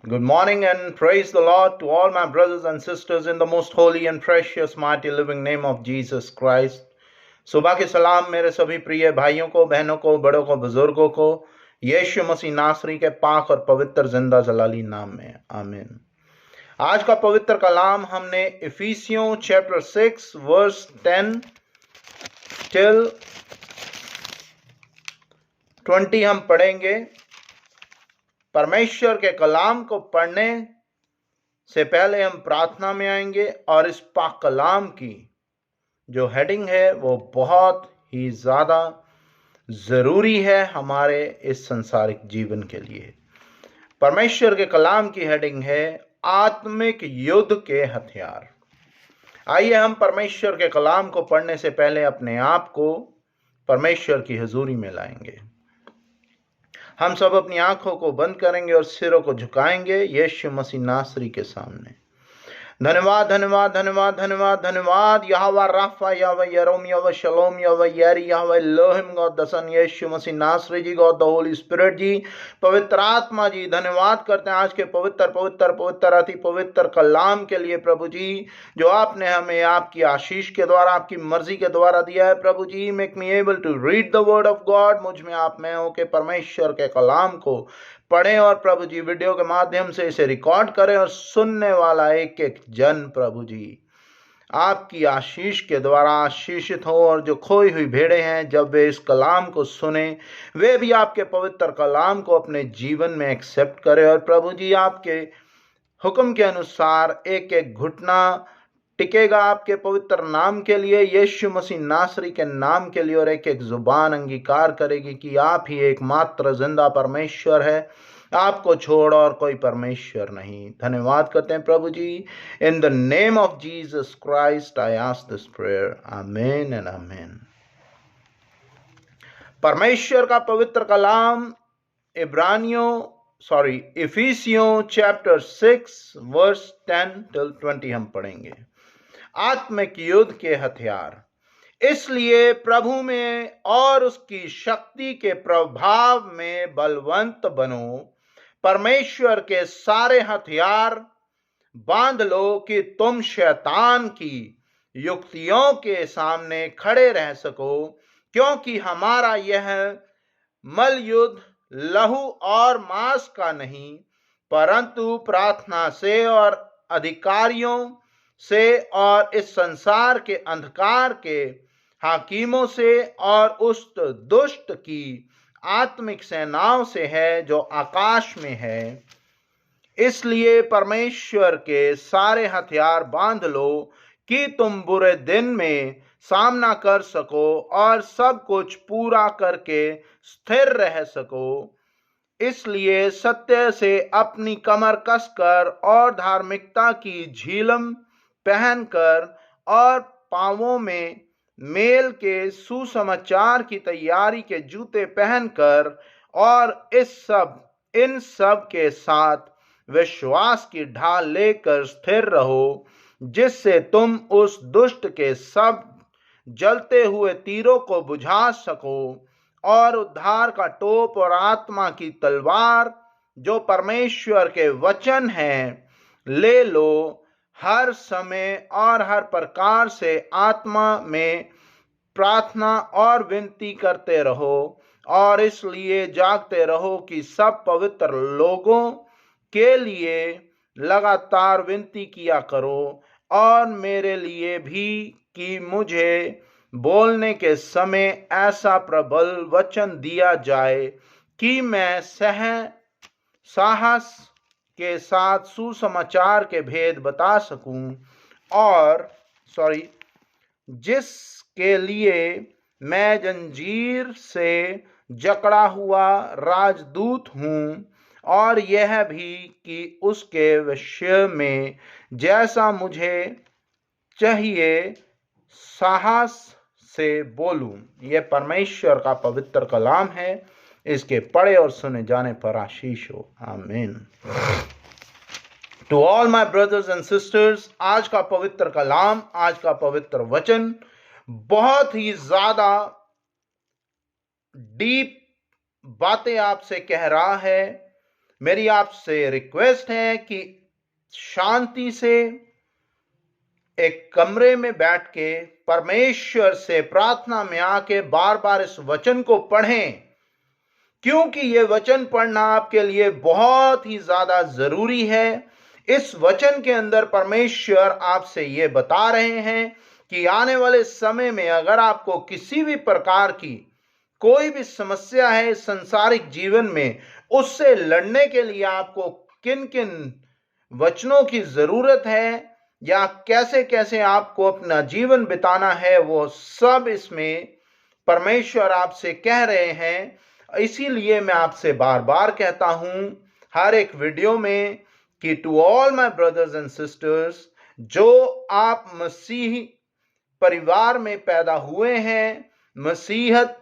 Good morning and praise the Lord to all my brothers and sisters in the most holy and precious mighty living name of Jesus Christ. सुबह के सलाम मेरे सभी प्रिय भाइयों को, बहनों को, बड़ों को, बुजुर्गों को यीशु मसीह नासरी के पाक और पवित्र जिंदा जलाली नाम में आमीन। आज का पवित्र कलाम हमने इफिसियों चैप्टर 6 वर्स 10 till 20 हम पढ़ेंगे। परमेश्वर के कलाम को पढ़ने से पहले हम प्रार्थना में आएंगे और इस पाक कलाम की जो हेडिंग है वो बहुत ही ज़्यादा ज़रूरी है हमारे इस संसारिक जीवन के लिए। परमेश्वर के कलाम की हेडिंग है आत्मिक युद्ध के हथियार। आइए हम परमेश्वर के कलाम को पढ़ने से पहले अपने आप को परमेश्वर की हुजूरी में लाएंगे। हम सब अपनी आंखों को बंद करेंगे और सिरों को झुकाएंगे यीशु मसीह नासरी के सामने। धन्यवाद धन्यवाद धन्यवाद धन्यवाद धन्यवाद यहोवा राफा, यहोवा यरोम, यहोवा शलोम, यहोवा यारी, यहोवा एलोहिम, गॉड द सन, यीशु मसीह नासरी जी, गॉड द होली स्पिरिट जी, पवित्र आत्मा जी। धन्यवाद करते हैं आज के पवित्र पवित्र पवित्र अति पवित्र कलाम के लिए प्रभु जी, जो आपने हमें आपकी आशीष के द्वारा, आपकी मर्जी के द्वारा दिया है प्रभु जी। Make me able to read the word of God. मुझ में आप में हो के परमेश्वर के कलाम को पढ़ें और प्रभु जी वीडियो के माध्यम से इसे रिकॉर्ड करें और सुनने वाला एक एक जन प्रभु जी आपकी आशीष के द्वारा आशीषित हो, और जो खोई हुई भेड़े हैं जब वे इस कलाम को सुने वे भी आपके पवित्र कलाम को अपने जीवन में एक्सेप्ट करें और प्रभु जी आपके हुक्म के अनुसार एक एक घुटना टिकेगा आपके पवित्र नाम के लिए, यीशु मसीह नासरी के नाम के लिए, और एक एक जुबान अंगीकार करेगी कि आप ही एकमात्र जिंदा परमेश्वर है, आपको छोड़ और कोई परमेश्वर नहीं। धन्यवाद करते हैं प्रभु जी। In the name of Jesus Christ I ask this prayer, आमीन एंड आमीन। परमेश्वर का पवित्र कलाम इफिसियों चैप्टर 6 वर्स 10 till 20 हम पढ़ेंगे। आत्मिक युद्ध के हथियार। इसलिए प्रभु में और उसकी शक्ति के प्रभाव में बलवंत बनो, परमेश्वर के सारे हथियार बांध लो कि तुम शैतान की युक्तियों के सामने खड़े रह सको, क्योंकि हमारा यह मल युद्ध लहू और मांस का नहीं, परंतु प्रार्थना से और अधिकारियों से और इस संसार के अंधकार के हाकिमों से और उस दुष्ट की आत्मिक सेनाओं से है जो आकाश में है। इसलिए परमेश्वर के सारे हथियार बांध लो कि तुम बुरे दिन में सामना कर सको और सब कुछ पूरा करके स्थिर रह सको। इसलिए सत्य से अपनी कमर कसकर और धार्मिकता की झिलम पहनकर और पांवों में मेल के सुसमाचार की तैयारी के जूते पहनकर और इन सब के साथ विश्वास की ढाल लेकर स्थिर रहो, जिससे तुम उस दुष्ट के सब जलते हुए तीरों को बुझा सको, और उद्धार का टोप और आत्मा की तलवार जो परमेश्वर के वचन है ले लो। हर समय और हर प्रकार से आत्मा में प्रार्थना और विनती करते रहो, और इसलिए जागते रहो कि सब पवित्र लोगों के लिए लगातार विनती किया करो, और मेरे लिए भी कि मुझे बोलने के समय ऐसा प्रबल वचन दिया जाए कि मैं साहस के साथ सुसमाचार के भेद बता सकूं, और जिसके लिए मैं जंजीर से जकड़ा हुआ राजदूत हूं, और यह भी कि उसके विषय में जैसा मुझे चाहिए साहस से बोलूं। यह परमेश्वर का पवित्र कलाम है, इसके पढ़े और सुने जाने पर आशीष हो, आमीन। To all my brothers and sisters, आज का पवित्र कलाम, आज का पवित्र वचन बहुत ही ज्यादा डीप बातें आपसे कह रहा है, मेरी आपसे रिक्वेस्ट है कि शांति से एक कमरे में बैठ के परमेश्वर से प्रार्थना में आके बार बार इस वचन को पढ़ें, क्योंकि ये वचन पढ़ना आपके लिए बहुत ही ज्यादा जरूरी है। इस वचन के अंदर परमेश्वर आपसे ये बता रहे हैं कि आने वाले समय में अगर आपको किसी भी प्रकार की कोई भी समस्या है इस संसारिक जीवन में, उससे लड़ने के लिए आपको किन किन वचनों की जरूरत है या कैसे कैसे आपको अपना जीवन बिताना है, वो सब इसमें परमेश्वर आपसे कह रहे हैं। इसीलिए मैं आपसे बार बार कहता हूं हर एक वीडियो में कि to all my brothers and sisters, जो आप मसीह परिवार में पैदा हुए हैं, मसीहत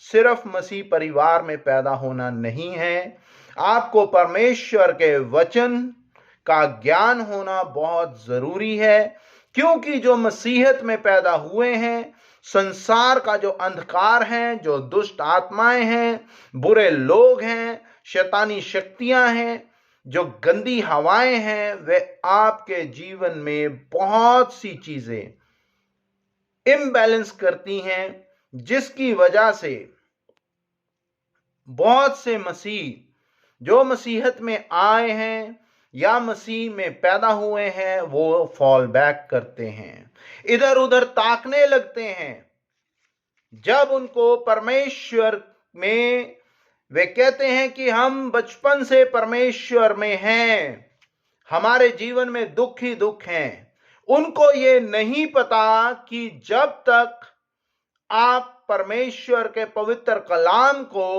सिर्फ मसीह परिवार में पैदा होना नहीं है, आपको परमेश्वर के वचन का ज्ञान होना बहुत जरूरी है। क्योंकि जो मसीहत में पैदा हुए हैं, संसार का जो अंधकार है, जो दुष्ट आत्माएं हैं, बुरे लोग हैं, शैतानी शक्तियां हैं, जो गंदी हवाएं हैं, वे आपके जीवन में बहुत सी चीजें इम्बैलेंस करती हैं, जिसकी वजह से बहुत से मसीह जो मसीहत में आए हैं या मसीह में पैदा हुए हैं, वो फॉल बैक करते हैं, इधर उधर ताकने लगते हैं। जब उनको परमेश्वर में वे कहते हैं कि हम बचपन से परमेश्वर में हैं, हमारे जीवन में दुख ही दुख हैं, उनको ये नहीं पता कि जब तक आप परमेश्वर के पवित्र कलाम को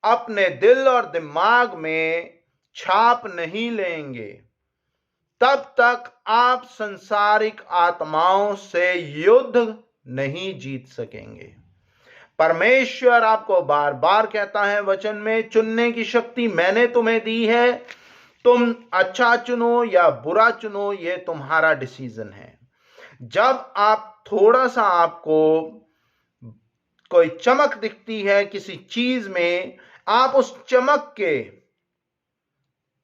अपने दिल और दिमाग में छाप नहीं लेंगे, तब तक आप संसारिक आत्माओं से युद्ध नहीं जीत सकेंगे। परमेश्वर आपको बार बार कहता है वचन में, चुनने की शक्ति मैंने तुम्हें दी है, तुम अच्छा चुनो या बुरा चुनो, ये तुम्हारा डिसीजन है। जब आप थोड़ा सा आपको कोई चमक दिखती है किसी चीज में, आप उस चमक के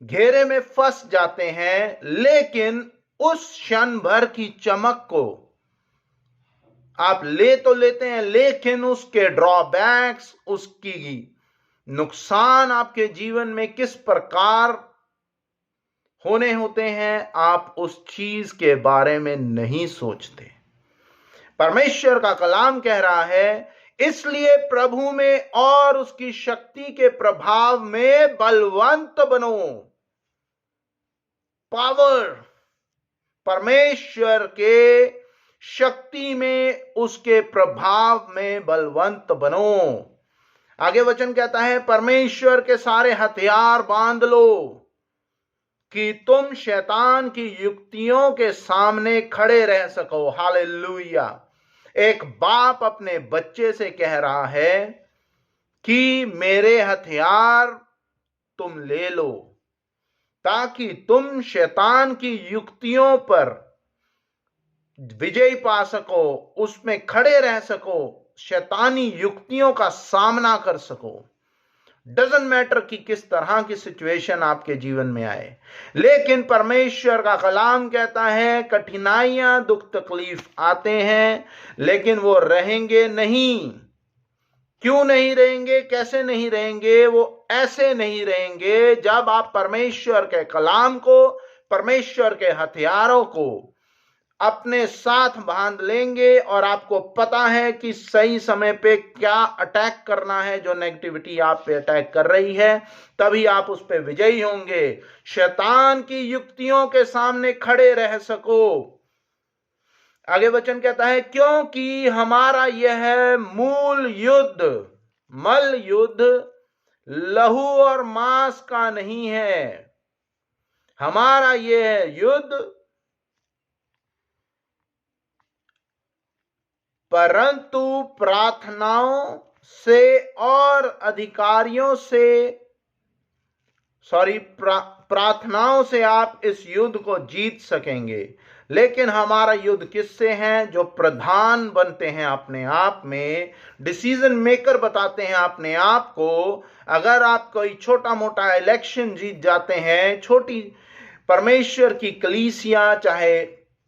घेरे में फंस जाते हैं, लेकिन उस क्षण भर की चमक को आप ले तो लेते हैं, लेकिन उसके ड्रॉबैक्स, उसकी नुकसान आपके जीवन में किस प्रकार होने होते हैं, आप उस चीज के बारे में नहीं सोचते। परमेश्वर का कलाम कह रहा है, इसलिए प्रभु में और उसकी शक्ति के प्रभाव में बलवंत बनो। पावर, परमेश्वर के शक्ति में, उसके प्रभाव में बलवंत बनो। आगे वचन कहता है, परमेश्वर के सारे हथियार बांध लो कि तुम शैतान की युक्तियों के सामने खड़े रह सको। हालेलुया। एक बाप अपने बच्चे से कह रहा है कि मेरे हथियार तुम ले लो, ताकि तुम शैतान की युक्तियों पर विजय पा सको, उसमें खड़े रह सको, शैतानी युक्तियों का सामना कर सको। डजंट मैटर कि किस तरह की सिचुएशन आपके जीवन में आए, लेकिन परमेश्वर का कलाम कहता है, कठिनाइयां, दुख तकलीफ आते हैं, लेकिन वो रहेंगे नहीं। क्यों नहीं रहेंगे, कैसे नहीं रहेंगे? वो ऐसे नहीं रहेंगे जब आप परमेश्वर के कलाम को, परमेश्वर के हथियारों को अपने साथ बांध लेंगे, और आपको पता है कि सही समय पे क्या अटैक करना है। जो नेगेटिविटी आप पे अटैक कर रही है, तभी आप उस पे विजयी होंगे, शैतान की युक्तियों के सामने खड़े रह सको। आगे वचन कहता है, क्योंकि हमारा यह मूल युद्ध, मल युद्ध लहू और मांस का नहीं है। हमारा यह युद्ध परंतु प्रार्थनाओं से और अधिकारियों से प्रार्थनाओं से आप इस युद्ध को जीत सकेंगे। लेकिन हमारा युद्ध किससे है? जो प्रधान बनते हैं अपने आप में, डिसीजन मेकर बताते हैं अपने आप को। अगर आप कोई छोटा मोटा इलेक्शन जीत जाते हैं, छोटी परमेश्वर की कलीसिया चाहे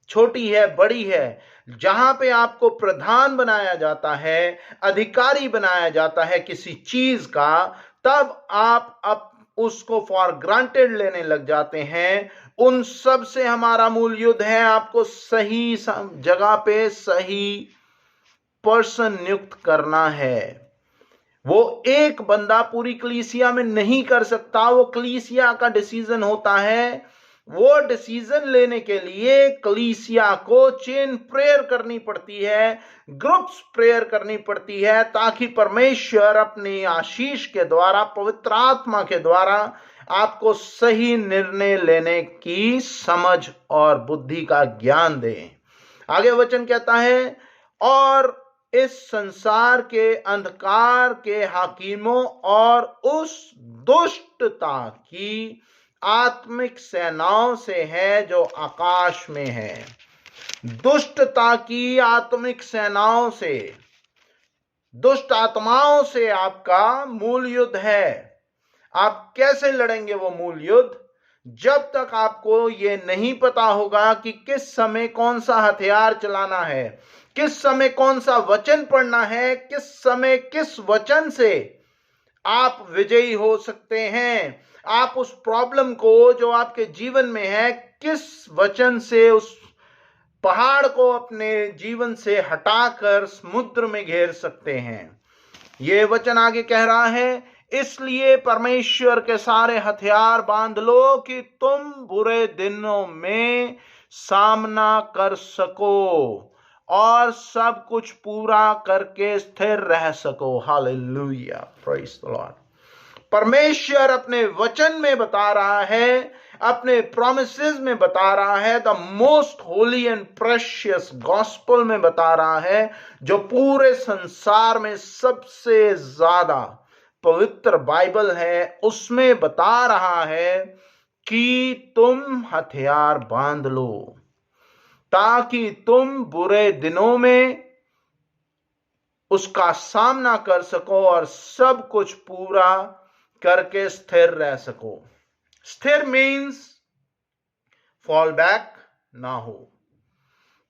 छोटी है बड़ी है, जहां पे आपको प्रधान बनाया जाता है, अधिकारी बनाया जाता है किसी चीज का, तब आप उसको फॉर ग्रांटेड लेने लग जाते हैं। उन सब से हमारा मूल युद्ध है आपको सही जगह पे सही पर्सन नियुक्त करना है। वो एक बंदा पूरी कलीसिया में नहीं कर सकता, वो कलीसिया का डिसीजन होता है। वो डिसीजन लेने के लिए कलीसिया को चेन प्रेयर करनी पड़ती है, ग्रुप्स प्रेयर करनी पड़ती है, ताकि परमेश्वर अपनी आशीष के द्वारा, पवित्र आत्मा के द्वारा आपको सही निर्णय लेने की समझ और बुद्धि का ज्ञान दे। आगे वचन कहता है, और इस संसार के अंधकार के हाकिमों और उस दुष्टता की आत्मिक सेनाओं से है जो आकाश में है। दुष्टता की आत्मिक सेनाओं से, दुष्ट आत्माओं से आपका मूल युद्ध है। आप कैसे लड़ेंगे वो मूल युद्ध? जब तक आपको ये नहीं पता होगा कि किस समय कौन सा हथियार चलाना है, किस समय कौन सा वचन पढ़ना है, किस समय किस वचन से आप विजयी हो सकते हैं, आप उस प्रॉब्लम को जो आपके जीवन में है, किस वचन से उस पहाड़ को अपने जीवन से हटाकर समुद्र में घेर सकते हैं। ये वचन आगे कह रहा है, इसलिए परमेश्वर के सारे हथियार बांध लो कि तुम बुरे दिनों में सामना कर सको और सब कुछ पूरा करके स्थिर रह सको। Hallelujah, praise the Lord. परमेश्वर अपने वचन में बता रहा है, अपने प्रोमिसेस में बता रहा है, the most Holi and precious gospel में बता रहा है, जो पूरे संसार में सबसे ज्यादा पवित्र बाइबल है, उसमें बता रहा है कि तुम हथियार बांध लो ताकि तुम बुरे दिनों में उसका सामना कर सको और सब कुछ पूरा करके स्थिर रह सको। स्थिर मीन्स फॉल बैक ना हो।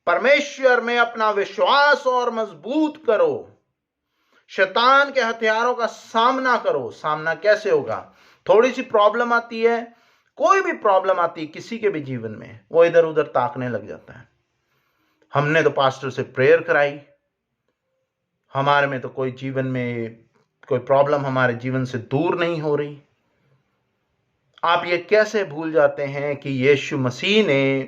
परमेश्वर में अपना विश्वास और मजबूत करो। शैतान के हथियारों का सामना करो। सामना कैसे होगा? थोड़ी सी प्रॉब्लम आती है, कोई भी प्रॉब्लम आती है किसी के भी जीवन में, वो इधर उधर ताकने लग जाता है। हमने तो पास्टर से प्रेयर कराई, हमारे में तो कोई जीवन में कोई प्रॉब्लम हमारे जीवन से दूर नहीं हो रही। आप ये कैसे भूल जाते हैं कि यीशु मसीह ने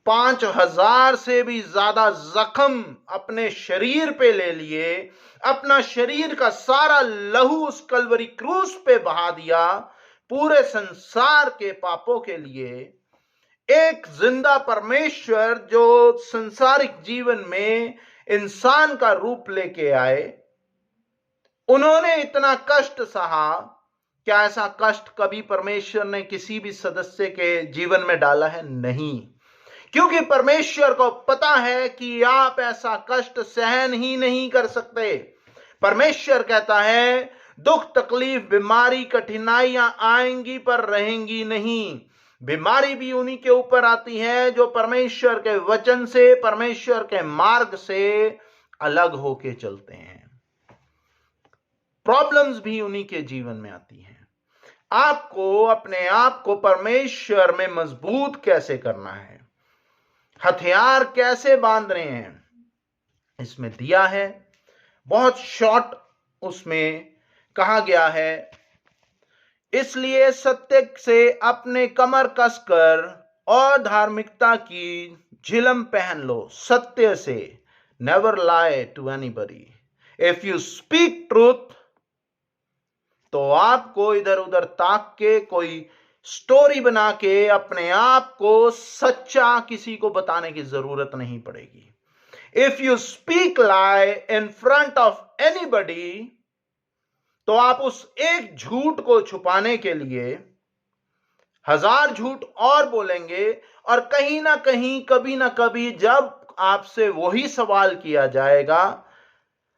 5000 से भी ज्यादा जख्म अपने शरीर पे ले लिए, अपना शरीर का सारा लहू उस कलवरी क्रूस पे बहा दिया पूरे संसार के पापों के लिए। एक जिंदा परमेश्वर जो संसारिक जीवन में इंसान का रूप लेके आए, उन्होंने इतना कष्ट सहा। क्या ऐसा कष्ट कभी परमेश्वर ने किसी भी सदस्य के जीवन में डाला है? नहीं, क्योंकि परमेश्वर को पता है कि आप ऐसा कष्ट सहन ही नहीं कर सकते। परमेश्वर कहता है, दुख तकलीफ बीमारी कठिनाइयां आएंगी पर रहेंगी नहीं। बीमारी भी उन्हीं के ऊपर आती है जो परमेश्वर के वचन से, परमेश्वर के मार्ग से अलग होके चलते हैं। प्रॉब्लम्स भी उन्हीं के जीवन में आती हैं। आपको अपने आप को परमेश्वर में मजबूत कैसे करना है, हथियार कैसे बांध रहे हैं, इसमें दिया है। बहुत शॉर्ट उसमें कहा गया है, इसलिए सत्य से अपने कमर कसकर और धार्मिकता की झिलम पहन लो। सत्य से, never lie to anybody. If you speak truth, तो आपको इधर उधर ताक के कोई स्टोरी बना के अपने आप को सच्चा किसी को बताने की जरूरत नहीं पड़ेगी। If you speak lie in front of anybody, तो आप उस एक झूठ को छुपाने के लिए 1000 झूठ और बोलेंगे, और कहीं ना कहीं कभी ना कभी जब आपसे वही सवाल किया जाएगा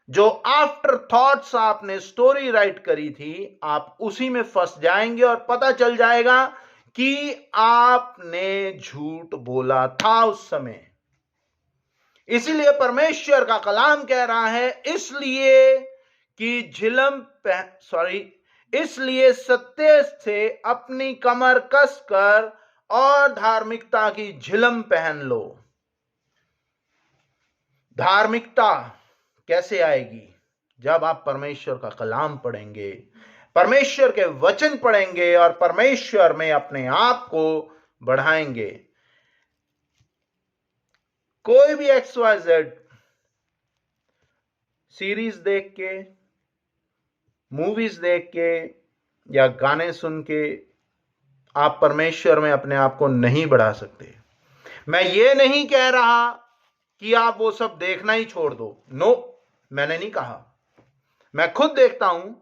जो आफ्टर थॉट्स आपने स्टोरी राइट करी थी, आप उसी में फंस जाएंगे और पता चल जाएगा कि आपने झूठ बोला था उस समय। इसीलिए परमेश्वर का कलाम कह रहा है, इसलिए सत्य से अपनी कमर कसकर और धार्मिकता की झिलम पहन लो। धार्मिकता कैसे आएगी? जब आप परमेश्वर का कलाम पढ़ेंगे, परमेश्वर के वचन पढ़ेंगे और परमेश्वर में अपने आप को बढ़ाएंगे। कोई भी XYZ सीरीज देख के, मूवीज देख के या गाने सुन के आप परमेश्वर में अपने आप को नहीं बढ़ा सकते। मैं ये नहीं कह रहा कि आप वो सब देखना ही छोड़ दो, नो, मैंने नहीं कहा। मैं खुद देखता हूं,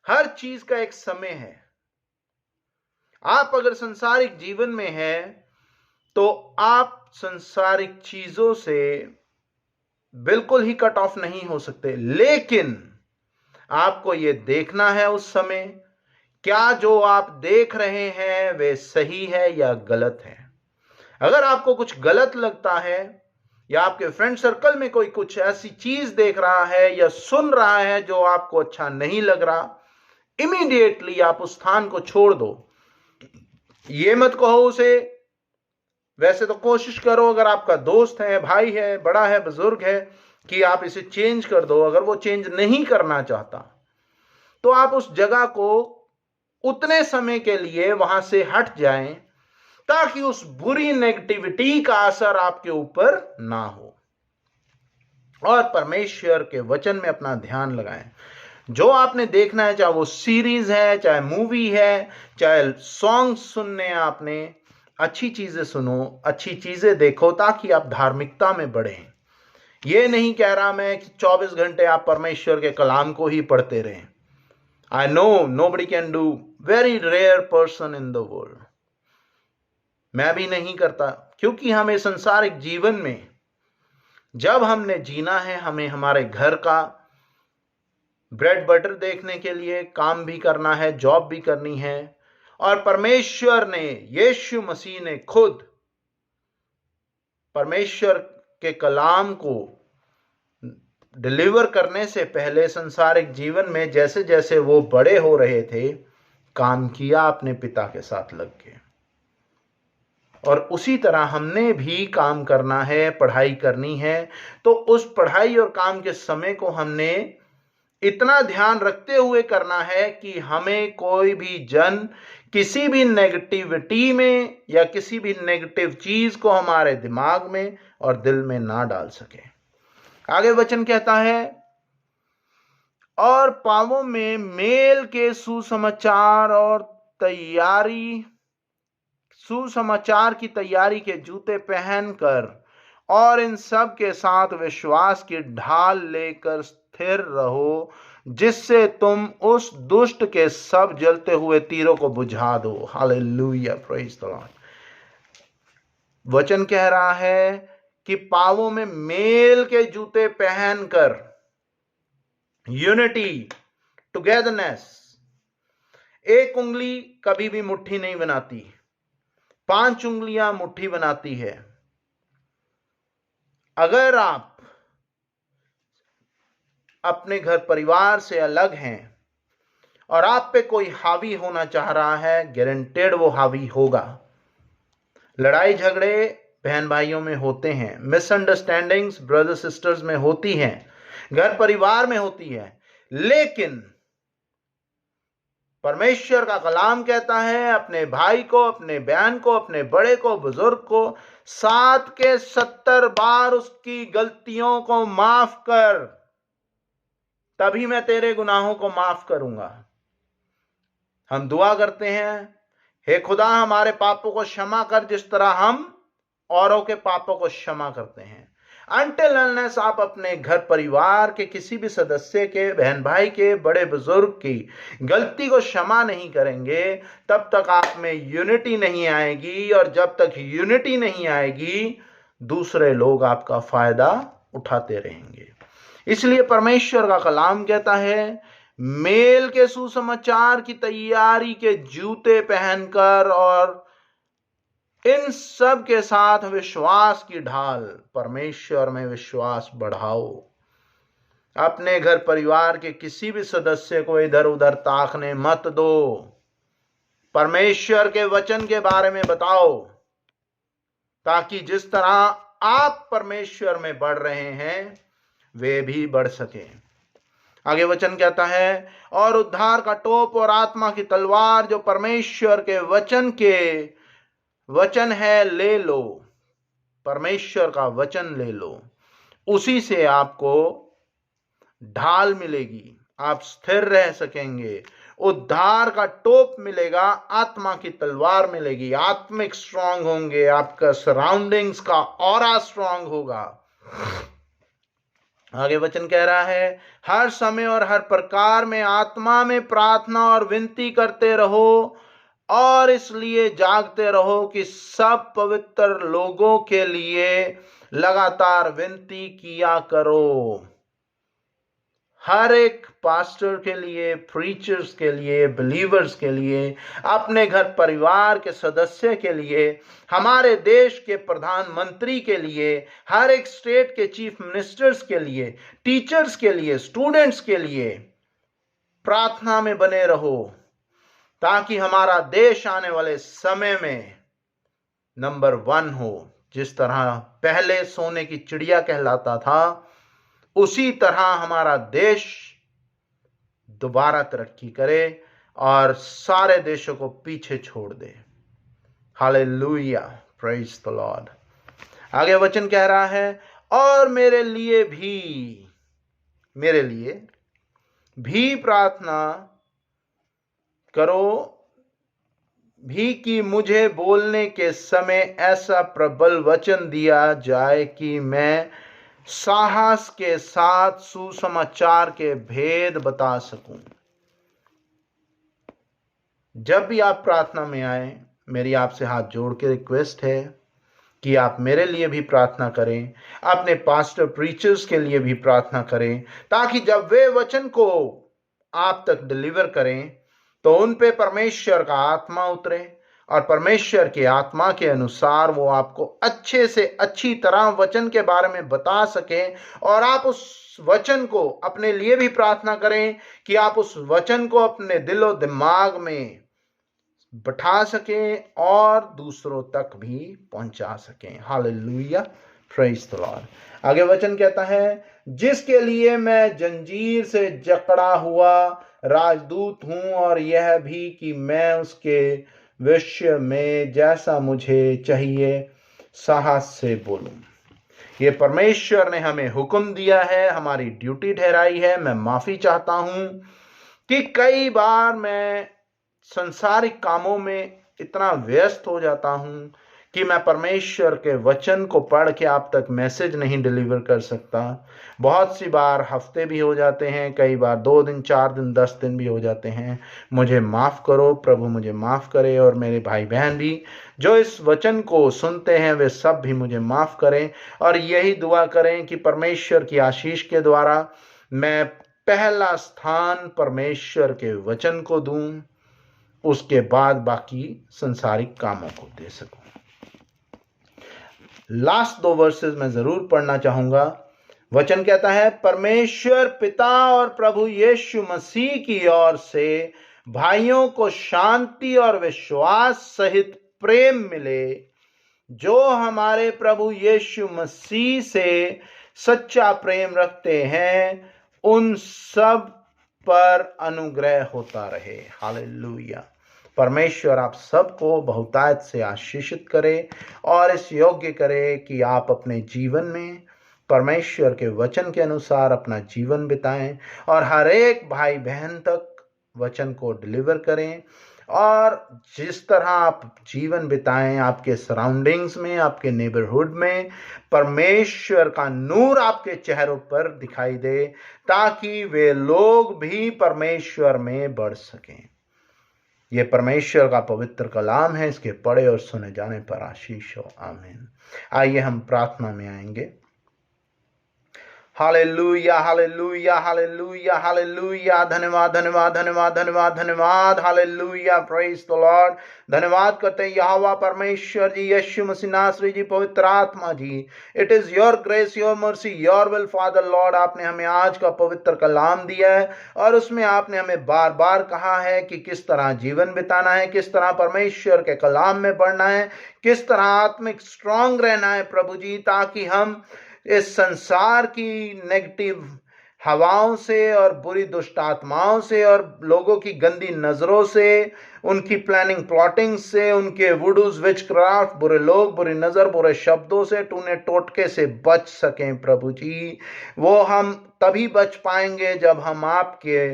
हर चीज का एक समय है। आप अगर संसारिक जीवन में हैं तो आप संसारिक चीजों से बिल्कुल ही कट ऑफ नहीं हो सकते, लेकिन आपको यह देखना है उस समय क्या जो आप देख रहे हैं वे सही है या गलत है। अगर आपको कुछ गलत लगता है या आपके फ्रेंड सर्कल में कोई कुछ ऐसी चीज देख रहा है या सुन रहा है जो आपको अच्छा नहीं लग रहा, इमीडिएटली आप उस स्थान को छोड़ दो। ये मत कहो उसे, वैसे तो कोशिश करो अगर आपका दोस्त है, भाई है, बड़ा है, बुजुर्ग है, कि आप इसे चेंज कर दो। अगर वो चेंज नहीं करना चाहता तो आप उस जगह को उतने समय के लिए वहां से हट जाएं ताकि उस बुरी नेगेटिविटी का असर आपके ऊपर ना हो, और परमेश्वर के वचन में अपना ध्यान लगाएं। जो आपने देखना है, चाहे वो सीरीज है, चाहे मूवी है, चाहे सॉन्ग सुनने, आपने अच्छी चीजें सुनो, अच्छी चीजें देखो ताकि आप धार्मिकता में बढ़ें। ये नहीं कह रहा मैं कि 24 घंटे आप परमेश्वर के कलाम को ही पढ़ते रहें। I know nobody can do, very rare person in the world. मैं भी नहीं करता, क्योंकि हमें संसारिक जीवन में जब हमने जीना है, हमें हमारे घर का ब्रेड बटर देखने के लिए काम भी करना है, जॉब भी करनी है, और परमेश्वर ने, यीशु मसीह ने खुद परमेश्वर के कलाम को डिलीवर करने से पहले संसारिक जीवन में जैसे जैसे वो बड़े हो रहे थे, काम किया अपने पिता के साथ लग के। और उसी तरह हमने भी काम करना है, पढ़ाई करनी है। तो उस पढ़ाई और काम के समय को हमने इतना ध्यान रखते हुए करना है कि हमें कोई भी जन किसी भी नेगेटिविटी में या किसी भी नेगेटिव चीज को हमारे दिमाग में और दिल में ना डाल सके। आगे वचन कहता है, और पावों में मेल के सुसमाचार की तैयारी के जूते पहनकर और इन सब के साथ विश्वास की ढाल लेकर स्थिर रहो, जिससे तुम उस दुष्ट के सब जलते हुए तीरों को बुझा दो। Hallelujah, praise the Lord. वचन कह रहा है कि पावों में मेल के जूते पहनकर, यूनिटी, टुगेदरनेस। एक उंगली कभी भी मुट्ठी नहीं बनाती, 5 उंगलियां मुट्ठी बनाती है। अगर आप अपने घर परिवार से अलग हैं और आप पे कोई हावी होना चाह रहा है, गारंटेड वो हावी होगा। लड़ाई झगड़े बहन भाइयों में होते हैं, मिसअंडरस्टैंडिंग्स ब्रदर सिस्टर्स में होती हैं, घर परिवार में होती है, लेकिन परमेश्वर का कलाम कहता है अपने भाई को, अपने बहन को, अपने बड़े को, बुजुर्ग को 7 के 70 बार उसकी गलतियों को माफ कर, तभी मैं तेरे गुनाहों को माफ करूंगा। हम दुआ करते हैं, हे खुदा हमारे पापों को क्षमा कर जिस तरह हम औरों के पापों को क्षमा करते हैं। अनटिल अनलेस आप अपने घर परिवार के किसी भी सदस्य के, बहन भाई के, बड़े बुजुर्ग की गलती को क्षमा नहीं करेंगे, तब तक आप में यूनिटी नहीं आएगी। और जब तक यूनिटी नहीं आएगी, दूसरे लोग आपका फायदा उठाते रहेंगे। इसलिए परमेश्वर का कलाम कहता है, मेल के सुसमाचार की तैयारी के जूते पहनकर और इन सब के साथ विश्वास की ढाल, परमेश्वर में विश्वास बढ़ाओ। अपने घर परिवार के किसी भी सदस्य को इधर उधर ताकने मत दो। परमेश्वर के वचन के बारे में बताओ, ताकि जिस तरह आप परमेश्वर में बढ़ रहे हैं, वे भी बढ़ सके। आगे वचन कहता है, और उद्धार का टोप और आत्मा की तलवार जो परमेश्वर के वचन है, ले लो। परमेश्वर का वचन ले लो, उसी से आपको ढाल मिलेगी, आप स्थिर रह सकेंगे। उद्धार का टोप मिलेगा, आत्मा की तलवार मिलेगी, आत्मिक स्ट्रांग होंगे, आपका सराउंडिंग्स का ऑरा स्ट्रांग होगा। आगे वचन कह रहा है, हर समय और हर प्रकार में आत्मा में प्रार्थना और विनती करते रहो, और इसलिए जागते रहो कि सब पवित्र लोगों के लिए लगातार विनती किया करो। हर एक पास्टर के लिए, प्रीचर्स के लिए, बिलीवर्स के लिए, अपने घर परिवार के सदस्य के लिए, हमारे देश के प्रधानमंत्री के लिए, हर एक स्टेट के चीफ मिनिस्टर्स के लिए, टीचर्स के लिए, स्टूडेंट्स के लिए प्रार्थना में बने रहो, ताकि हमारा देश आने वाले समय में नंबर 1 हो। जिस तरह पहले सोने की चिड़िया कहलाता था, उसी तरह हमारा देश दोबारा तरक्की करे और सारे देशों को पीछे छोड़ दे। Hallelujah, praise the Lord. आगे वचन कह रहा है, और मेरे लिए भी प्रार्थना करो भी कि मुझे बोलने के समय ऐसा प्रबल वचन दिया जाए कि मैं साहस के साथ सुसमाचार के भेद बता सकूं। जब भी आप प्रार्थना में आए, मेरी आपसे हाथ जोड़ के रिक्वेस्ट है कि आप मेरे लिए भी प्रार्थना करें, अपने पास्टर प्रीचर्स के लिए भी प्रार्थना करें, ताकि जब वे वचन को आप तक डिलीवर करें तो उन पे परमेश्वर का आत्मा उतरे, और परमेश्वर के आत्मा के अनुसार वो आपको अच्छे से अच्छी तरह वचन के बारे में बता सके, और आप उस वचन को अपने लिए भी प्रार्थना करें कि आप उस वचन को अपने दिलो दिमाग में बैठा सकें और दूसरों तक भी पहुंचा सकें। Hallelujah, praise the Lord. आगे वचन कहता है, जिसके लिए मैं जंजीर से जकड़ा हुआ राजदूत हूं, और यह भी कि मैं उसके विषय में जैसा मुझे चाहिए साहस से बोलूं। ये परमेश्वर ने हमें हुक्म दिया है, हमारी ड्यूटी ठहराई है। मैं माफी चाहता हूं कि कई बार मैं संसारिक कामों में इतना व्यस्त हो जाता हूं कि मैं परमेश्वर के वचन को पढ़ के आप तक मैसेज नहीं डिलीवर कर सकता। बहुत सी बार हफ्ते भी हो जाते हैं, कई बार 2 दिन, 4 दिन, 10 दिन भी हो जाते हैं। मुझे माफ़ करो, प्रभु मुझे माफ़ करे, और मेरे भाई बहन भी जो इस वचन को सुनते हैं वे सब भी मुझे माफ़ करें। और यही दुआ करें कि परमेश्वर की आशीष के द्वारा मैं पहला स्थान परमेश्वर के वचन को दूं, उसके बाद बाकी संसारिक कामों को दे सकूं। लास्ट 2 वर्सेस मैं जरूर पढ़ना चाहूंगा। वचन कहता है, परमेश्वर पिता और प्रभु यीशु मसीह की ओर से भाइयों को शांति और विश्वास सहित प्रेम मिले, जो हमारे प्रभु यीशु मसीह से सच्चा प्रेम रखते हैं, उन सब पर अनुग्रह होता रहे। हालेलुया। परमेश्वर आप सबको बहुतायत से आशीषित करे और इस योग्य करे कि आप अपने जीवन में परमेश्वर के वचन के अनुसार अपना जीवन बिताएं और हर एक भाई बहन तक वचन को डिलीवर करें। और जिस तरह आप जीवन बिताएं, आपके सराउंडिंग्स में, आपके नेबरहुड में परमेश्वर का नूर आपके चेहरों पर दिखाई दे, ताकि वे लोग भी परमेश्वर में बढ़ सकें। ये परमेश्वर का पवित्र कलाम है, इसके पढ़े और सुने जाने पर आशीष हो। आमीन। आइए हम प्रार्थना में आएंगे। Hallelujah, hallelujah, hallelujah, hallelujah. धन्यवाद, धन्यवाद, धन्यवाद, धन्यवाद, धन्यवाद। Hallelujah, praise the Lord. धन्यवाद करते हैं यहोवा परमेश्वर जी, यीशु मसीह नासरी जी, पवित्र आत्मा जी। It is your grace, your mercy, your will father Lord. आपने हमें आज का पवित्र कलाम दिया है और उसमें आपने हमें बार बार कहा है कि किस तरह जीवन बिताना है, किस तरह परमेश्वर के कलाम में बढ़ना है, किस तरह आत्मिक स्ट्रांग रहना है प्रभु जी, ताकि हम इस संसार की नेगेटिव हवाओं से और बुरी दुष्ट आत्माओं से और लोगों की गंदी नजरों से, उनकी प्लानिंग प्लॉटिंग से, उनके वुडूज, विचक्राफ्ट, बुरे लोग, बुरी नजर, बुरे शब्दों से, टूने टोटके से बच सकें प्रभु जी। वो हम तभी बच पाएंगे जब हम आपके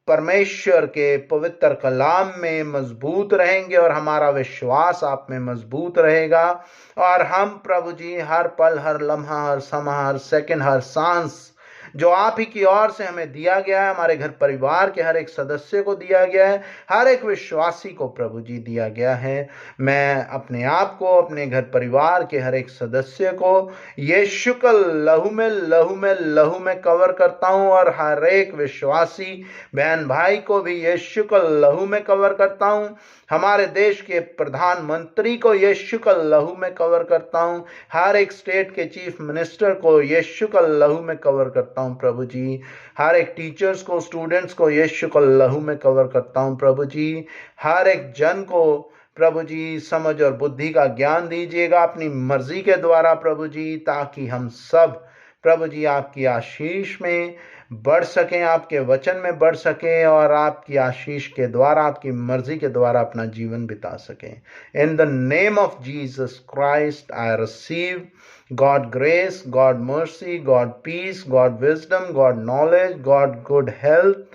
परमेश्वर के पवित्र कलाम में मजबूत रहेंगे और हमारा विश्वास आप में मजबूत रहेगा, और हम प्रभु जी हर पल, हर लम्हा, हर समय, हर सेकंड, हर सांस जो आप ही की ओर से हमें दिया गया है, हमारे घर परिवार के हर एक सदस्य को दिया गया है, हर एक विश्वासी को प्रभु जी दिया गया है। मैं अपने आप को, अपने घर परिवार के हर एक सदस्य को यीशु का लहू में कवर करता हूं, और हर एक विश्वासी बहन भाई को भी यीशु का लहू में कवर करता हूं। हमारे देश के प्रधानमंत्री को यीशु का लहू में कवर करता हूं। हर एक स्टेट के चीफ मिनिस्टर को यीशु का लहू में कवर करता हूं प्रभु जी। हर एक टीचर्स को, स्टूडेंट्स को यीशु का लहू में कवर करता हूं प्रभु जी। हर एक जन को प्रभु जी समझ और बुद्धि का ज्ञान दीजिएगा अपनी मर्जी के द्वारा प्रभु जी, ताकि हम सब प्रभु जी आपकी आशीष में बढ़ सकें, आपके वचन में बढ़ सकें, और आपकी आशीष के द्वारा, आपकी मर्जी के द्वारा अपना जीवन बिता सकें। इन the name of Jesus Christ I receive God grace, God mercy, God peace, God wisdom, God knowledge, God good health.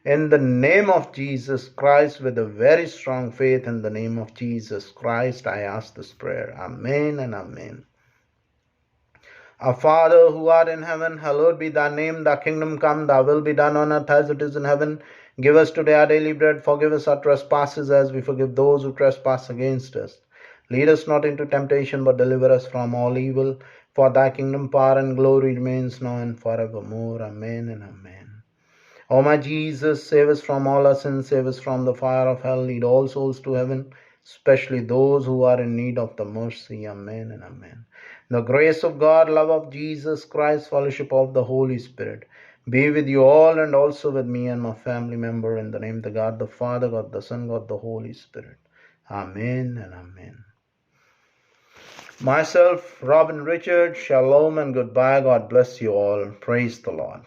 In the name of Jesus Christ, with a very strong faith in the name of Jesus Christ, I ask this prayer. Amen and amen. Our Father who art in heaven, hallowed be thy name. Thy kingdom come, thy will be done on earth as it is in heaven. Give us today our daily bread. Forgive us our trespasses as we forgive those who trespass against us. Lead us not into temptation, but deliver us from all evil. For thy kingdom, power, and glory remains now and forevermore. Amen and amen. O my Jesus, save us from all our sins. Save us from the fire of hell. Lead all souls to heaven, especially those who are in need of the mercy. Amen and amen. The grace of God, love of Jesus Christ, fellowship of the Holy Spirit be with you all, and also with me and my family member, in the name of the God the Father, God the Son, God the Holy Spirit. Amen and amen. Myself, Robin Richard, shalom and goodbye. God bless you all. Praise the Lord.